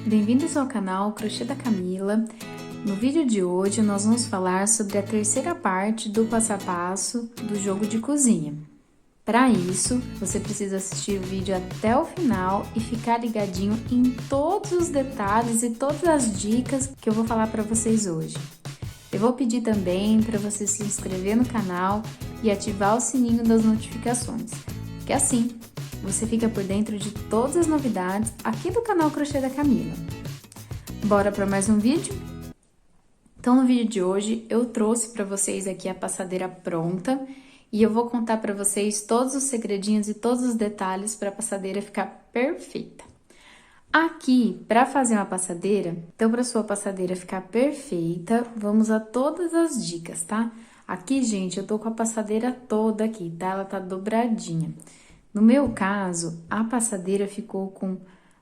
Bem-vindos ao canal Crochê da Camila. No vídeo de hoje nós vamos falar sobre a terceira parte do passo a passo do jogo de cozinha. Para isso, você precisa assistir o vídeo até o final e ficar ligadinho em todos os detalhes e todas as dicas que eu vou falar para vocês hoje. Eu vou pedir também para você se inscrever no canal e ativar o sininho das notificações, que assim você fica por dentro de todas as novidades aqui do canal Crochê da Camila. Bora para mais um vídeo? Então, no vídeo de hoje, eu trouxe para vocês aqui a passadeira pronta e eu vou contar para vocês todos os segredinhos e todos os detalhes para a passadeira ficar perfeita. Aqui, para fazer uma passadeira, então para sua passadeira ficar perfeita, vamos a todas as dicas, tá? Aqui, gente, eu tô com a passadeira toda aqui, tá? Ela tá dobradinha. No meu caso, a passadeira ficou com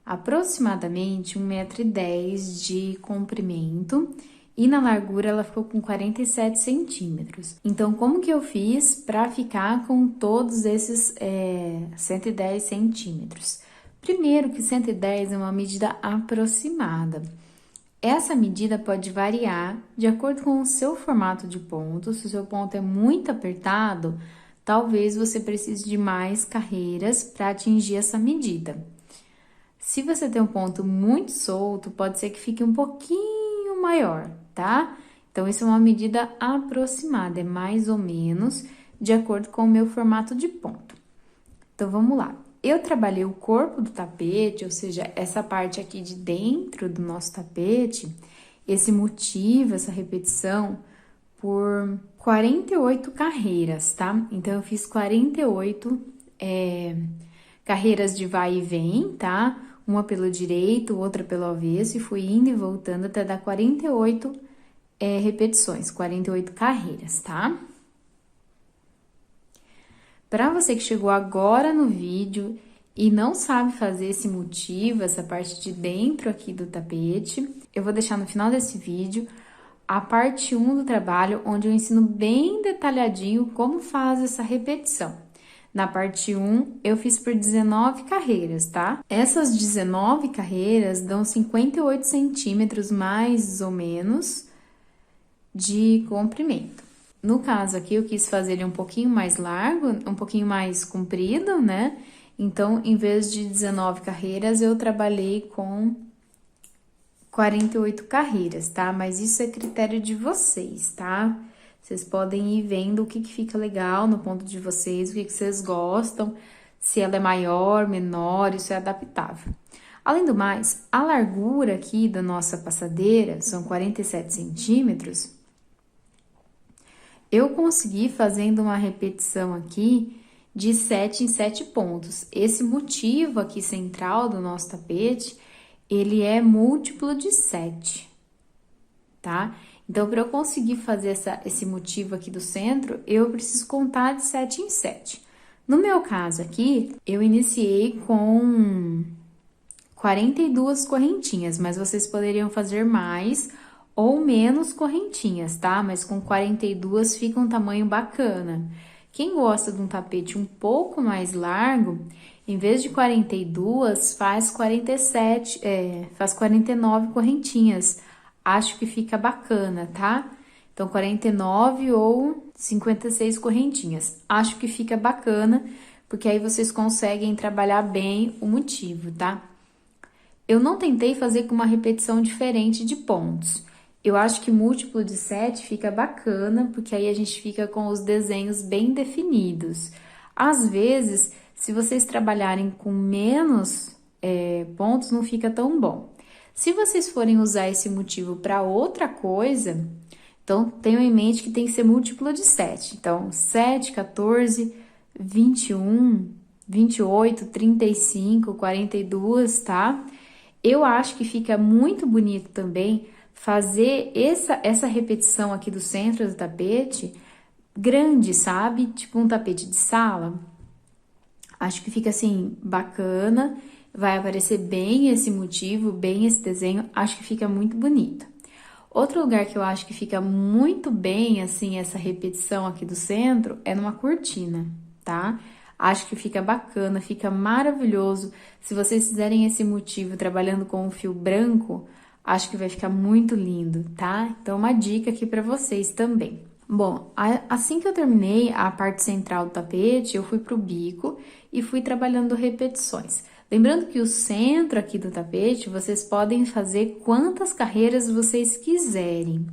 aproximadamente 1,10 m de comprimento e na largura ela ficou com 47 centímetros. Então, como que eu fiz para ficar com todos esses 110 centímetros? Primeiro que 110 é uma medida aproximada. Essa medida pode variar de acordo com o seu formato de ponto. Se o seu ponto é muito apertado, talvez você precise de mais carreiras para atingir essa medida. Se você tem um ponto muito solto, pode ser que fique um pouquinho maior, tá? Então, isso é uma medida aproximada, é mais ou menos de acordo com o meu formato de ponto. Então, vamos lá. Eu trabalhei o corpo do tapete, ou seja, essa parte aqui de dentro do nosso tapete, esse motivo, essa repetição, por 48 carreiras, tá? Então, eu fiz 48 carreiras de vai e vem, tá? Uma pelo direito, outra pelo avesso, e fui indo e voltando até dar 48 repetições, 48 carreiras, tá? Para você que chegou agora no vídeo e não sabe fazer esse motivo, essa parte de dentro aqui do tapete, eu vou deixar no final desse vídeo a parte 1 do trabalho, onde eu ensino bem detalhadinho como faz essa repetição. Na parte 1, eu fiz por 19 carreiras, tá? Essas 19 carreiras dão 58 centímetros, mais ou menos, de comprimento. No caso aqui, eu quis fazer ele um pouquinho mais largo, um pouquinho mais comprido, né? Então, em vez de 19 carreiras, eu trabalhei com 48 carreiras, tá? Mas isso é critério de vocês, tá? Vocês podem ir vendo o que fica legal no ponto de vocês, o que vocês gostam, se ela é maior, menor, isso é adaptável. Além do mais, a largura aqui da nossa passadeira são 47 centímetros. Eu consegui fazendo uma repetição aqui de 7 em 7 pontos. Esse motivo aqui central do nosso tapete, ele é múltiplo de 7, tá? Então, para eu conseguir fazer esse motivo aqui do centro, eu preciso contar de 7 em 7. No meu caso aqui, eu iniciei com 42 correntinhas, mas vocês poderiam fazer mais ou menos correntinhas, tá? Mas com 42 fica um tamanho bacana. Quem gosta de um tapete um pouco mais largo, em vez de 42, faz 49 correntinhas. Acho que fica bacana, tá? Então, 49 ou 56 correntinhas. Acho que fica bacana, porque aí vocês conseguem trabalhar bem o motivo, tá? Eu não tentei fazer com uma repetição diferente de pontos. Eu acho que múltiplo de 7 fica bacana, porque aí a gente fica com os desenhos bem definidos. Às vezes, se vocês trabalharem com menos pontos, não fica tão bom. Se vocês forem usar esse motivo para outra coisa, então tenham em mente que tem que ser múltiplo de 7. Então, 7, 14, 21, 28, 35, 42, tá? Eu acho que fica muito bonito também fazer essa repetição aqui do centro do tapete grande, sabe? Tipo um tapete de sala. Acho que fica assim, bacana, vai aparecer bem esse motivo, bem esse desenho, acho que fica muito bonito. Outro lugar que eu acho que fica muito bem, assim, essa repetição aqui do centro, é numa cortina, tá? Acho que fica bacana, fica maravilhoso. Se vocês fizerem esse motivo trabalhando com o fio branco, acho que vai ficar muito lindo, tá? Então, uma dica aqui para vocês também. Bom, assim que eu terminei a parte central do tapete, eu fui pro bico e fui trabalhando repetições. Lembrando que o centro aqui do tapete, vocês podem fazer quantas carreiras vocês quiserem.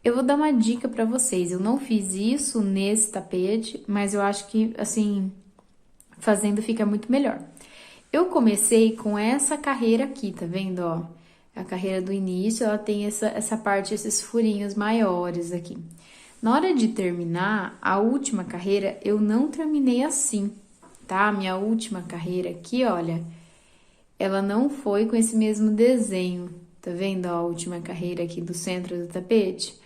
Eu vou dar uma dica para vocês, eu não fiz isso nesse tapete, mas eu acho que, assim, fazendo fica muito melhor. Eu comecei com essa carreira aqui, tá vendo, ó? A carreira do início, ela tem essa parte, esses furinhos maiores aqui. Na hora de terminar a última carreira, eu não terminei assim, tá? Minha última carreira aqui, olha, ela não foi com esse mesmo desenho, tá vendo a última carreira aqui do centro do tapete?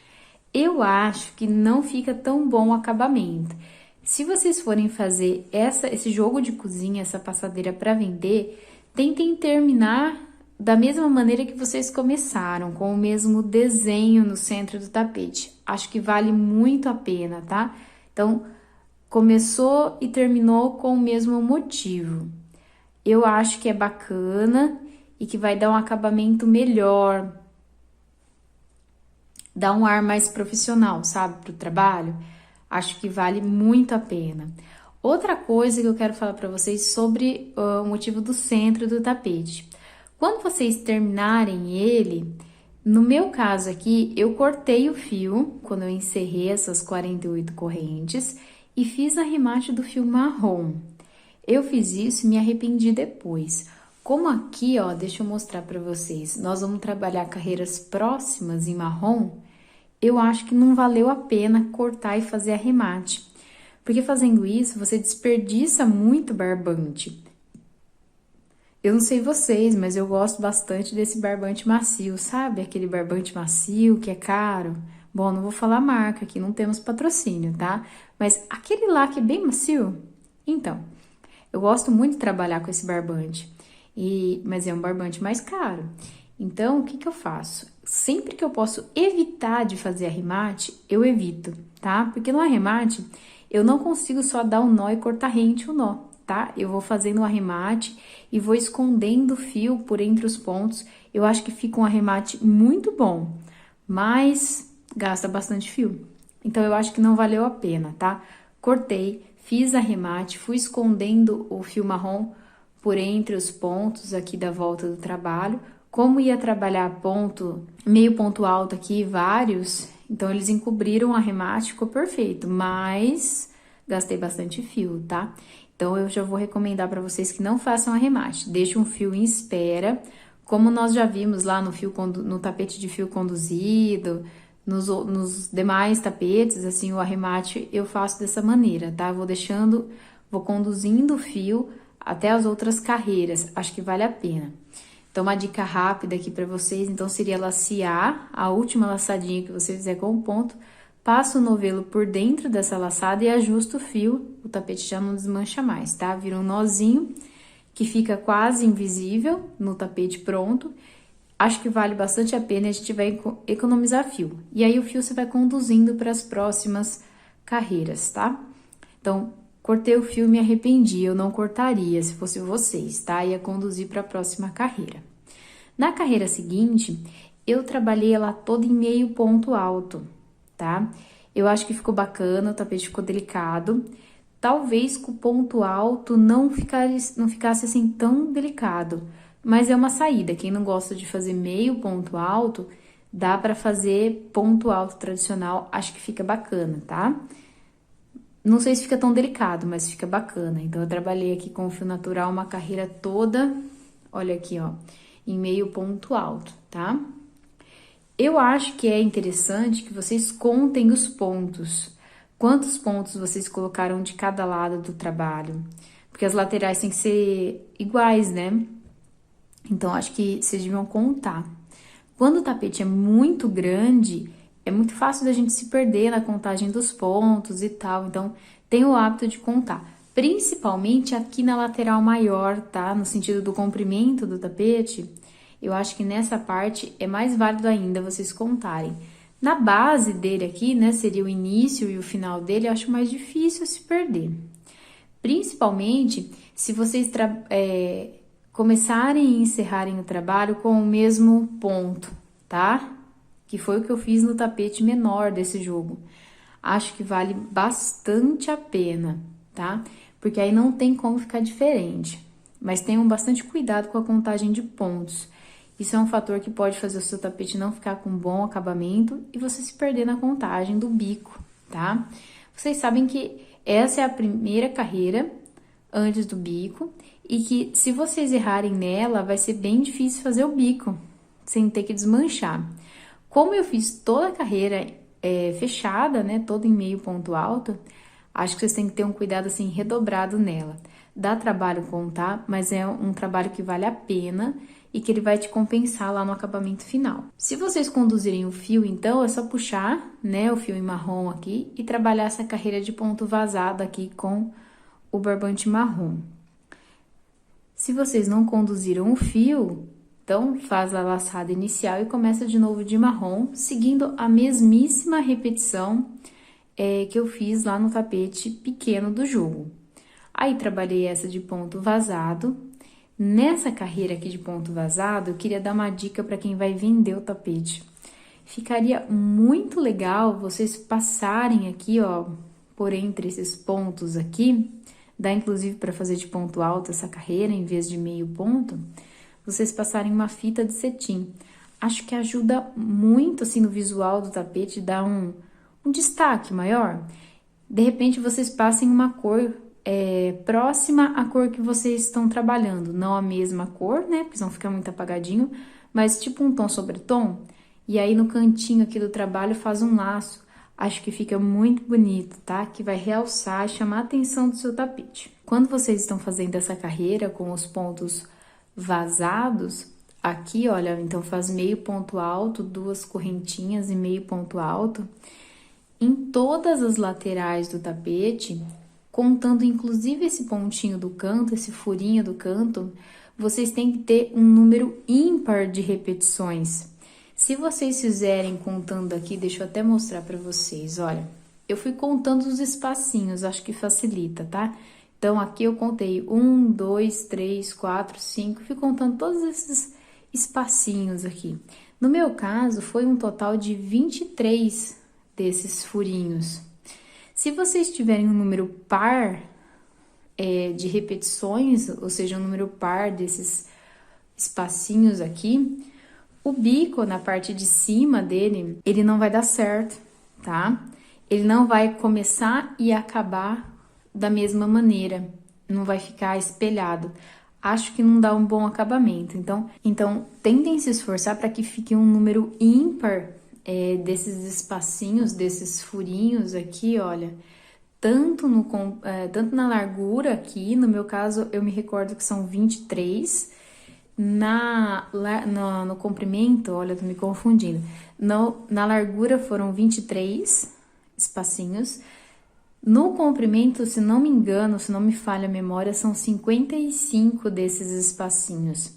Eu acho que não fica tão bom o acabamento. Se vocês forem fazer esse jogo de cozinha, essa passadeira para vender, tentem terminar da mesma maneira que vocês começaram, com o mesmo desenho no centro do tapete. Acho que vale muito a pena, tá? Então, começou e terminou com o mesmo motivo. Eu acho que é bacana e que vai dar um acabamento melhor, dá um ar mais profissional, sabe, pro trabalho. Acho que vale muito a pena. Outra coisa que eu quero falar para vocês sobre o motivo do centro do tapete. Quando vocês terminarem ele, no meu caso aqui, eu cortei o fio quando eu encerrei essas 48 correntes e fiz arremate do fio marrom. Eu fiz isso e me arrependi depois. Como aqui, ó, deixa eu mostrar para vocês, nós vamos trabalhar carreiras próximas em marrom, eu acho que não valeu a pena cortar e fazer arremate. Porque fazendo isso, você desperdiça muito barbante. Eu não sei vocês, mas eu gosto bastante desse barbante macio, sabe? Aquele barbante macio que é caro. Bom, não vou falar marca aqui, não temos patrocínio, tá? Mas aquele lá que é bem macio, então, eu gosto muito de trabalhar com esse barbante, mas é um barbante mais caro. Então, o que que eu faço? Sempre que eu posso evitar de fazer arremate, eu evito, tá? Porque no arremate, eu não consigo só dar um nó e cortar rente o nó, tá? Eu vou fazendo o arremate e vou escondendo o fio por entre os pontos. Eu acho que fica um arremate muito bom, mas gasta bastante fio. Então, eu acho que não valeu a pena, tá? Cortei, fiz arremate, fui escondendo o fio marrom por entre os pontos aqui da volta do trabalho. Como ia trabalhar meio ponto alto aqui, vários, então eles encobriram o arremate, ficou perfeito, mas gastei bastante fio, tá? Então eu já vou recomendar para vocês que não façam arremate, deixe um fio em espera, como nós já vimos lá no tapete de fio conduzido, nos demais tapetes, assim, o arremate eu faço dessa maneira, tá? Vou conduzindo o fio até as outras carreiras, acho que vale a pena. Então, uma dica rápida aqui para vocês, então, seria lacear a última laçadinha que você fizer com o ponto, passa o novelo por dentro dessa laçada e ajusta o fio, o tapete já não desmancha mais, tá? Vira um nozinho que fica quase invisível no tapete pronto. Acho que vale bastante a pena, a gente vai economizar fio. E aí, o fio você vai conduzindo para as próximas carreiras, tá? Então, cortei o fio e me arrependi, eu não cortaria se fosse vocês, tá? Ia conduzir para a próxima carreira. Na carreira seguinte, eu trabalhei ela toda em meio ponto alto, tá? Eu acho que ficou bacana, o tapete ficou delicado. Talvez com o ponto alto não ficasse assim tão delicado, mas é uma saída. Quem não gosta de fazer meio ponto alto, dá para fazer ponto alto tradicional, acho que fica bacana, tá? Não sei se fica tão delicado, mas fica bacana. Então, eu trabalhei aqui com o fio natural uma carreira toda, olha aqui, ó, em meio ponto alto, tá? Eu acho que é interessante que vocês contem os pontos. Quantos pontos vocês colocaram de cada lado do trabalho? Porque as laterais têm que ser iguais, né? Então, acho que vocês deviam contar. Quando o tapete é muito grande, é muito fácil da gente se perder na contagem dos pontos e tal. Então, tenha o hábito de contar. Principalmente aqui na lateral maior, tá? No sentido do comprimento do tapete, eu acho que nessa parte é mais válido ainda vocês contarem. Na base dele aqui, né, seria o início e o final dele, eu acho mais difícil se perder. Principalmente se vocês começarem e encerrarem o trabalho com o mesmo ponto, tá? Que foi o que eu fiz no tapete menor desse jogo. Acho que vale bastante a pena, tá? Porque aí não tem como ficar diferente. Mas tenham bastante cuidado com a contagem de pontos. Isso é um fator que pode fazer o seu tapete não ficar com bom acabamento e você se perder na contagem do bico, tá? Vocês sabem que essa é a primeira carreira antes do bico e que se vocês errarem nela, vai ser bem difícil fazer o bico, sem ter que desmanchar. Como eu fiz toda a carreira fechada, né, toda em meio ponto alto, acho que vocês têm que ter um cuidado assim redobrado nela. Dá trabalho contar, mas é um trabalho que vale a pena e que ele vai te compensar lá no acabamento final. Se vocês conduzirem o fio, então, é só puxar, né, o fio em marrom aqui e trabalhar essa carreira de ponto vazado aqui com o barbante marrom. Se vocês não conduziram o fio, então faz a laçada inicial e começa de novo de marrom, seguindo a mesmíssima repetição que eu fiz lá no tapete pequeno do jogo. Aí, trabalhei essa de ponto vazado. Nessa carreira aqui de ponto vazado, eu queria dar uma dica para quem vai vender o tapete. Ficaria muito legal vocês passarem aqui, ó, por entre esses pontos aqui, dá inclusive para fazer de ponto alto essa carreira, em vez de meio ponto, vocês passarem uma fita de cetim. Acho que ajuda muito, assim, no visual do tapete, dá um destaque maior. De repente, vocês passem uma cor próxima à cor que vocês estão trabalhando. Não a mesma cor, né? Porque senão fica muito apagadinho, mas tipo um tom sobre tom. E aí, no cantinho aqui do trabalho, faz um laço. Acho que fica muito bonito, tá? Que vai realçar e chamar a atenção do seu tapete. Quando vocês estão fazendo essa carreira com os pontos vazados, aqui, olha, então faz meio ponto alto, 2 correntinhas e meio ponto alto. Em todas as laterais do tapete, contando inclusive esse pontinho do canto, esse furinho do canto, vocês têm que ter um número ímpar de repetições. Se vocês fizerem contando aqui, deixa eu até mostrar para vocês, olha, eu fui contando os espacinhos, acho que facilita, tá? Então, aqui eu contei 1, 2, 3, 4, 5, fui contando todos esses espacinhos aqui. No meu caso, foi um total de 23 desses furinhos. Se vocês tiverem um número par de repetições, ou seja, um número par desses espacinhos aqui, o bico na parte de cima dele, ele não vai dar certo, tá? Ele não vai começar e acabar da mesma maneira, não vai ficar espelhado. Acho que não dá um bom acabamento. Então tentem se esforçar para que fique um número ímpar desses espacinhos, desses furinhos aqui, olha, tanto na largura aqui, no meu caso, eu me recordo que são 23, no comprimento, olha, eu tô me confundindo, na largura foram 23 espacinhos, no comprimento, se não me engano, se não me falha a memória, são 55 desses espacinhos.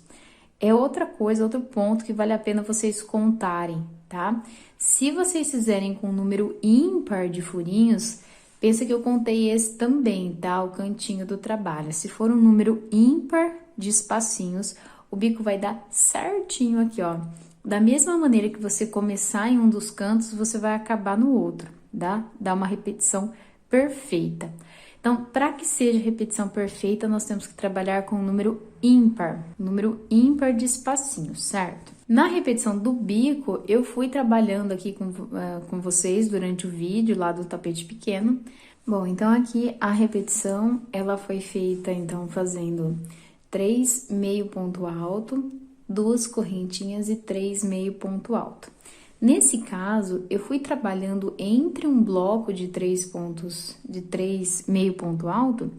É outra coisa, outro ponto que vale a pena vocês contarem, tá? Se vocês fizerem com um número ímpar de furinhos, pensa que eu contei esse também, tá? O cantinho do trabalho. Se for um número ímpar de espacinhos, o bico vai dar certinho aqui, ó. Da mesma maneira que você começar em um dos cantos, você vai acabar no outro, tá? Dá uma repetição perfeita. Então, para que seja repetição perfeita, nós temos que trabalhar com um número ímpar de espacinhos, certo? Na repetição do bico, eu fui trabalhando aqui com vocês durante o vídeo lá do tapete pequeno. Bom, então aqui a repetição, ela foi feita, então, fazendo 3 meio ponto alto, 2 correntinhas e 3 meio ponto alto. Nesse caso, eu fui trabalhando entre um bloco de 3 pontos, de 3 meio ponto alto,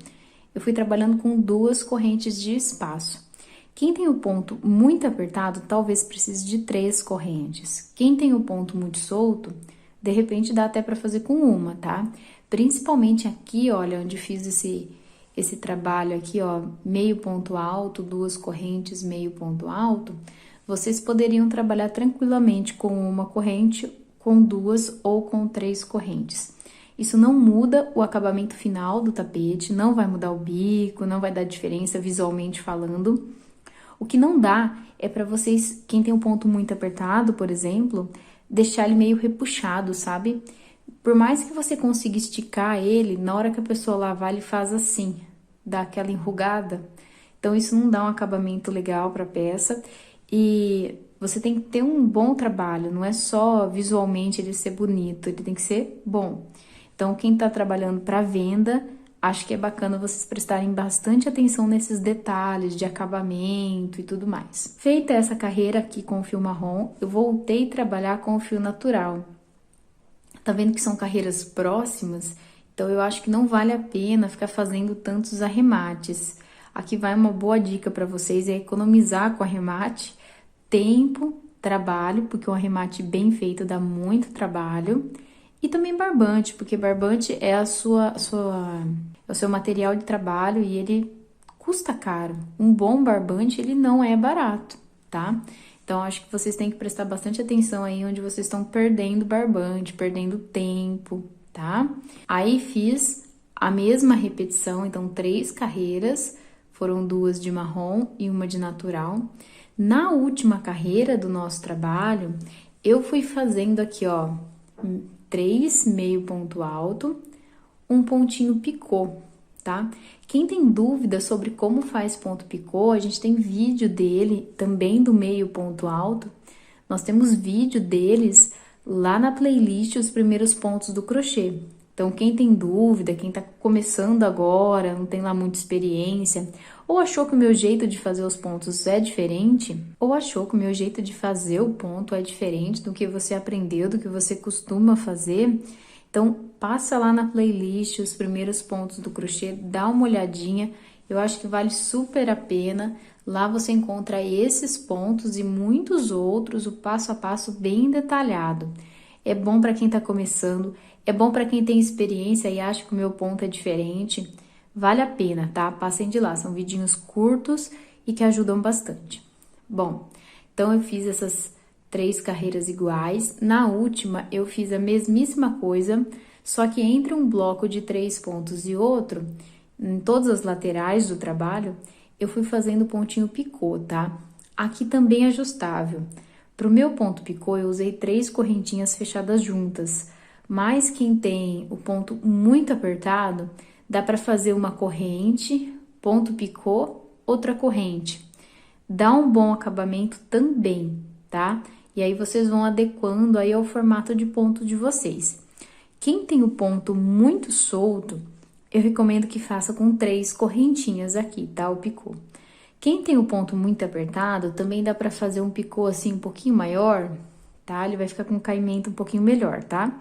eu fui trabalhando com 2 correntes de espaço. Quem tem o ponto muito apertado, talvez precise de 3 correntes. Quem tem o ponto muito solto, de repente dá até para fazer com uma, tá? Principalmente aqui, olha, onde fiz esse trabalho aqui, ó, meio ponto alto, 2 correntes, meio ponto alto, vocês poderiam trabalhar tranquilamente com uma corrente, com 2 ou com 3 correntes. Isso não muda o acabamento final do tapete, não vai mudar o bico, não vai dar diferença visualmente falando. O que não dá é para vocês, quem tem um ponto muito apertado, por exemplo, deixar ele meio repuxado, sabe? Por mais que você consiga esticar ele, na hora que a pessoa lavar, ele faz assim, dá aquela enrugada. Então, isso não dá um acabamento legal para a peça. E você tem que ter um bom trabalho, não é só visualmente ele ser bonito, ele tem que ser bom. Então, quem está trabalhando para venda, acho que é bacana vocês prestarem bastante atenção nesses detalhes de acabamento e tudo mais. Feita essa carreira aqui com o fio marrom, eu voltei a trabalhar com o fio natural. Tá vendo que são carreiras próximas? Então, eu acho que não vale a pena ficar fazendo tantos arremates. Aqui vai uma boa dica para vocês, é economizar com arremate, tempo, trabalho, porque um arremate bem feito dá muito trabalho. E também barbante, porque barbante é é o seu material de trabalho e ele custa caro. Um bom barbante, ele não é barato, tá? Então, acho que vocês têm que prestar bastante atenção aí onde vocês estão perdendo barbante, perdendo tempo, tá? Aí, fiz a mesma repetição, então, 3 carreiras, foram 2 de marrom e uma de natural. Na última carreira do nosso trabalho, eu fui fazendo aqui, ó, 3 meio ponto alto, um pontinho picô, tá? Quem tem dúvida sobre como faz ponto picô, a gente tem vídeo dele, também do meio ponto alto. Nós temos vídeo deles lá na playlist Os Primeiros Pontos do Crochê. Então, quem tem dúvida, quem tá começando agora, não tem lá muita experiência, ou achou que o meu jeito de fazer os pontos é diferente, ou achou que o meu jeito de fazer o ponto é diferente do que você aprendeu, do que você costuma fazer, então passa lá na playlist Os Primeiros Pontos do Crochê, dá uma olhadinha, eu acho que vale super a pena. Lá você encontra esses pontos e muitos outros, o passo a passo bem detalhado. É bom para quem está começando, é bom para quem tem experiência e acha que o meu ponto é diferente. Vale a pena, tá? Passem de lá, são vidinhos curtos e que ajudam bastante. Bom, então eu fiz essas 3 carreiras iguais. Na última, eu fiz a mesmíssima coisa, só que entre um bloco de 3 pontos e outro, em todas as laterais do trabalho, eu fui fazendo pontinho picô, tá? Aqui também é ajustável. Para o meu ponto picô, eu usei 3 correntinhas fechadas juntas, mas quem tem o ponto muito apertado, dá para fazer uma corrente, ponto picô, outra corrente. Dá um bom acabamento também, tá? E aí vocês vão adequando aí ao formato de ponto de vocês. Quem tem o ponto muito solto, eu recomendo que faça com 3 correntinhas aqui, tá? O picô. Quem tem o ponto muito apertado, também dá para fazer um picô assim um pouquinho maior, tá? Ele vai ficar com um caimento um pouquinho melhor, tá?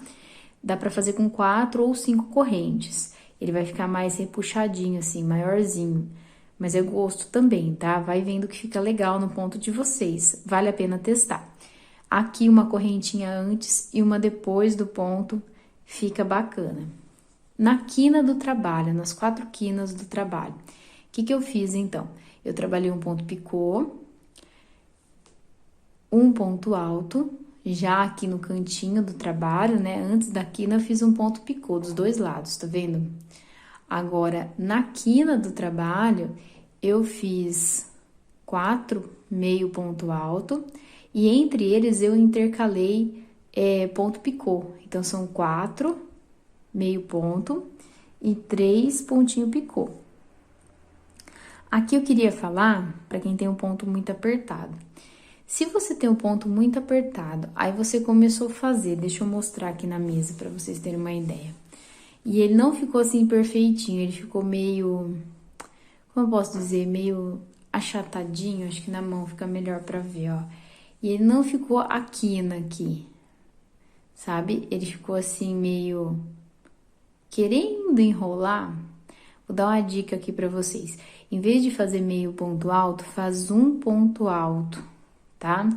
Dá para fazer com 4 ou 5 correntes. Ele vai ficar mais repuxadinho assim, maiorzinho. Mas é gosto também, tá? Vai vendo que fica legal no ponto de vocês. Vale a pena testar. Aqui uma correntinha antes e uma depois do ponto, fica bacana. Na quina do trabalho, nas 4 quinas do trabalho, o que eu fiz então? Eu trabalhei um ponto picô, um ponto alto, já aqui no cantinho do trabalho, né? Antes da quina eu fiz um ponto picô dos 2 lados, tá vendo? Agora, na quina do trabalho, eu fiz 4 meio ponto alto e entre eles eu intercalei ponto picô. Então, são 4 meio ponto e 3 pontinho picô. Aqui eu queria falar para quem tem um ponto muito apertado. Se você tem um ponto muito apertado, aí você começou a fazer, deixa eu mostrar aqui na mesa para vocês terem uma ideia. E ele não ficou assim perfeitinho, ele ficou meio, como eu posso dizer, meio achatadinho, acho que na mão fica melhor para ver, ó. E ele não ficou a quina aqui, sabe? Ele ficou assim meio querendo enrolar. Vou dar uma dica aqui para vocês. Em vez de fazer meio ponto alto, faz um ponto alto, tá?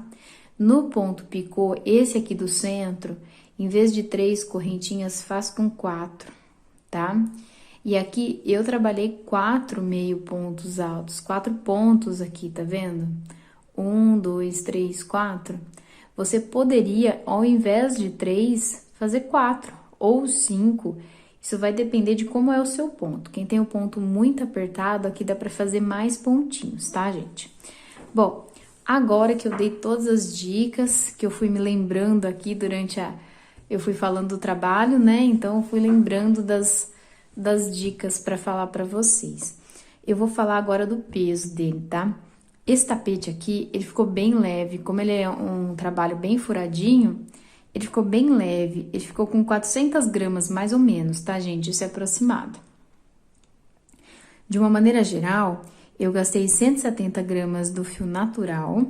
No ponto picô, esse aqui do centro, em vez de 3 correntinhas, faz com 4, tá? E aqui eu trabalhei 4 meio pontos altos, 4 pontos aqui, tá vendo? 1, 2, 3, 4. Você poderia, ao invés de 3, fazer 4 ou 5, isso vai depender de como é o seu ponto. Quem tem o ponto muito apertado, aqui dá para fazer mais pontinhos, tá, gente? Bom, agora que eu dei todas as dicas, que eu fui me lembrando aqui durante eu fui falando do trabalho, né? Então, eu fui lembrando das dicas para falar para vocês. Eu vou falar agora do peso dele, tá? Esse tapete aqui, ele ficou bem leve, como ele é um trabalho bem furadinho, ele ficou bem leve, ele ficou com 400 gramas mais ou menos, tá, gente? Isso é aproximado. De uma maneira geral, eu gastei 170 gramas do fio natural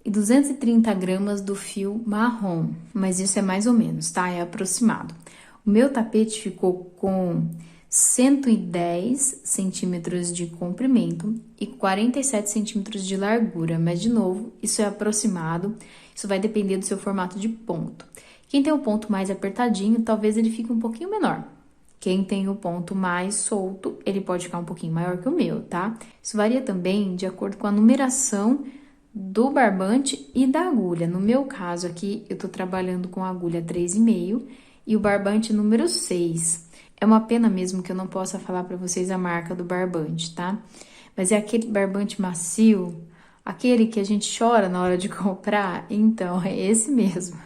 e 230 gramas do fio marrom, mas isso é mais ou menos, tá? É aproximado. O meu tapete ficou com 110 centímetros de comprimento e 47 centímetros de largura, mas de novo, isso é aproximado, isso vai depender do seu formato de ponto. Quem tem o ponto mais apertadinho, talvez ele fique um pouquinho menor. Quem tem o ponto mais solto, ele pode ficar um pouquinho maior que o meu, tá? Isso varia também de acordo com a numeração do barbante e da agulha. No meu caso aqui, eu tô trabalhando com a agulha 3,5 e o barbante número 6. É uma pena mesmo que eu não possa falar para vocês a marca do barbante, tá? Mas é aquele barbante macio, aquele que a gente chora na hora de comprar, então é esse mesmo.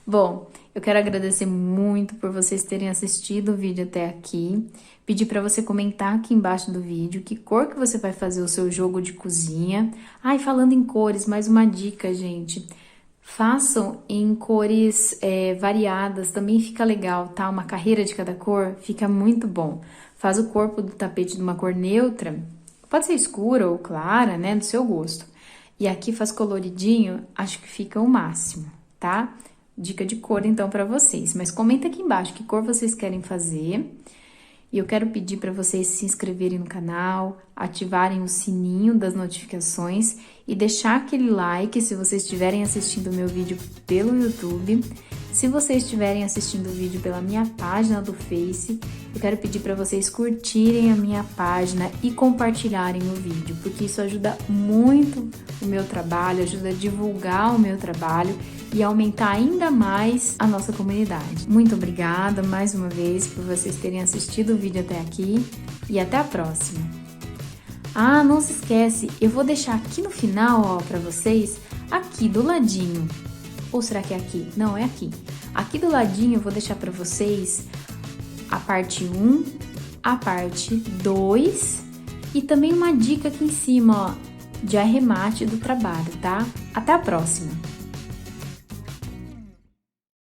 Bom, eu quero agradecer muito por vocês terem assistido o vídeo até aqui. Pedir para você comentar aqui embaixo do vídeo que cor que você vai fazer o seu jogo de cozinha. Ah, e falando em cores, mais uma dica, gente. Façam em cores variadas, também fica legal, tá? Uma carreira de cada cor fica muito bom. Faz o corpo do tapete de uma cor neutra, pode ser escura ou clara, né? Do seu gosto. E aqui faz coloridinho, acho que fica o máximo, tá? Dica de cor, então, para vocês. Mas comenta aqui embaixo que cor vocês querem fazer. E eu quero pedir para vocês se inscreverem no canal, ativarem o sininho das notificações e deixar aquele like se vocês estiverem assistindo o meu vídeo pelo YouTube. Se vocês estiverem assistindo o vídeo pela minha página do Face, eu quero pedir para vocês curtirem a minha página e compartilharem o vídeo, porque isso ajuda muito o meu trabalho, ajuda a divulgar o meu trabalho e aumentar ainda mais a nossa comunidade. Muito obrigada mais uma vez por vocês terem assistido o vídeo até aqui e até a próxima. Ah, não se esquece, eu vou deixar aqui no final, ó, para vocês, aqui do ladinho. Ou será que é aqui? Não, é aqui. Aqui do ladinho eu vou deixar para vocês a parte 1, a parte 2 e também uma dica aqui em cima, ó, de arremate do trabalho, tá? Até a próxima!